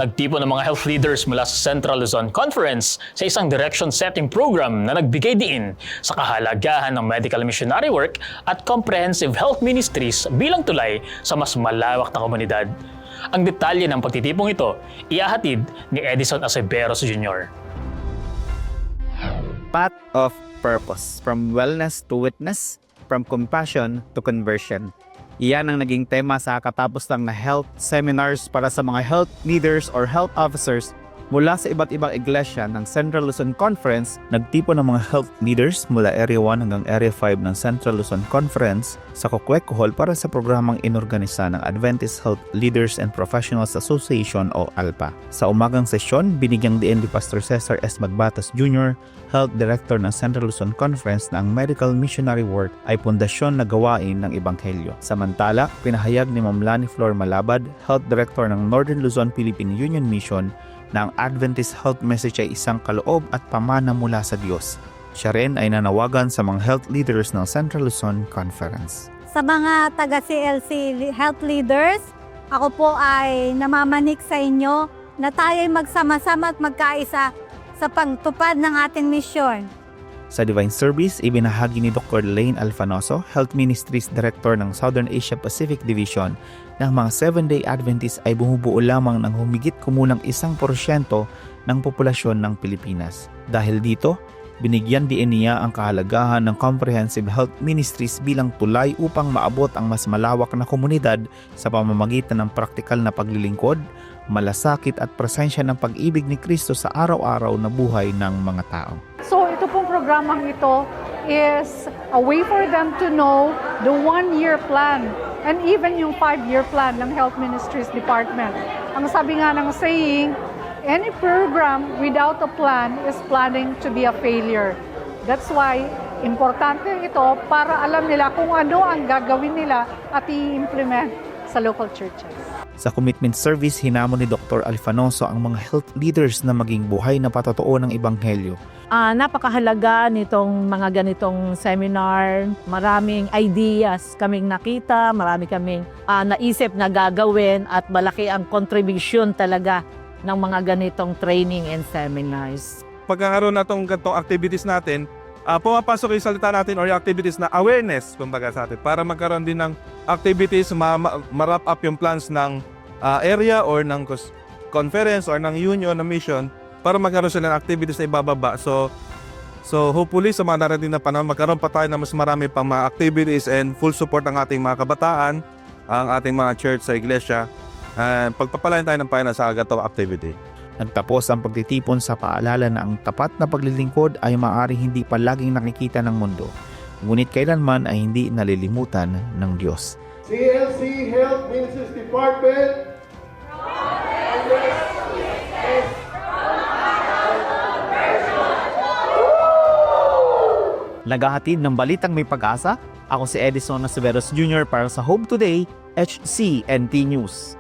Nagtipon ng mga health leaders mula sa Central Luzon Conference sa isang direction-setting program na nagbigay diin sa kahalagahan ng medical missionary work at comprehensive health ministries bilang tulay sa mas malawak na komunidad. Ang detalye ng pagtitipong ito, ihahatid ni Edison Aceveros Jr. Path of purpose, from wellness to witness, from compassion to conversion. Iyan ang naging tema sa katapos lang na health seminars para sa mga health leaders or health officers mula sa iba't ibang iglesia ng Central Luzon Conference. Nagtipon ng mga health leaders mula Area 1 hanggang Area 5 ng Central Luzon Conference sa Coqueco Hall para sa programang inorganisa ng Adventist Health Leaders and Professionals Association o ALPA. Sa umagang sesyon, binigyang diin ni Pastor Cesar S. Magbatas Jr., Health Director ng Central Luzon Conference, na ang medical missionary work ay pundasyon na gawain ng Ebanghelyo. Samantala, pinahayag ni Ma'am Lani Flor Malabad, Health Director ng Northern Luzon Philippine Union Mission, na ang Adventist health message ay isang kaloob at pamana mula sa Diyos. Siya rin ay nanawagan sa mga health leaders ng Central Luzon Conference. Sa mga taga-CLC health leaders, ako po ay namamanik sa inyo na tayo'y magsama-sama at magkaisa sa pagtupad ng ating misyon. Sa Divine Service, ibinahagi ni Dr. Lane Alfanoso, Health Ministries Director ng Southern Asia Pacific Division, na ang mga 7-day Adventists ay bumubuo lamang ng humigit kumulang 1% ng populasyon ng Pilipinas. Dahil dito, binigyan din niya ang kahalagahan ng Comprehensive Health Ministries bilang tulay upang maabot ang mas malawak na komunidad sa pamamagitan ng praktikal na paglilingkod, malasakit at presensya ng pag-ibig ni Kristo sa araw-araw na buhay ng mga tao. So ito pong programang ito is a way for them to know the 1-year plan and even yung 5-year plan ng Health Ministries Department. Ang sabi nga ng saying, any program without a plan is planning to be a failure. That's why importante ito para alam nila kung ano ang gagawin nila at i-implement sa local churches. Sa commitment service, hinamon ni Dr. Alfanoso ang mga health leaders na maging buhay na patotoo ng Ebanghelyo. Napakahalaga nitong mga ganitong seminar. Maraming ideas kaming nakita, marami kaming naisip na gagawin at malaki ang contribution talaga ng mga ganitong training and seminars. Pagkakaroon na itong ganitong activities natin, pumapasok yung salita natin or yung activities na awareness kumbaga sa atin para magkaroon din ng activities, ma-wrap up yung plans ng area or ng conference or ng union na mission para magkaroon sila ng activities na ibababa. So hopefully sa mga narating na panahon, magkaroon pa tayo ng mas marami pang mga activities and full support ng ating mga kabataan, ang ating mga church sa iglesia. Pagpapalain tayo ng Panginoon sa ganitong activity. Nagtapos ang pagtitipon sa paalala na ang tapat na paglilingkod ay maaaring hindi palaging nakikita ng mundo, ngunit kailanman ay hindi nalilimutan ng Diyos. CLC Health Ministries Department. Naghahatid ng balitang may pag-asa, ako si Edison Aceveros Jr. para sa Home Today, HCNT News.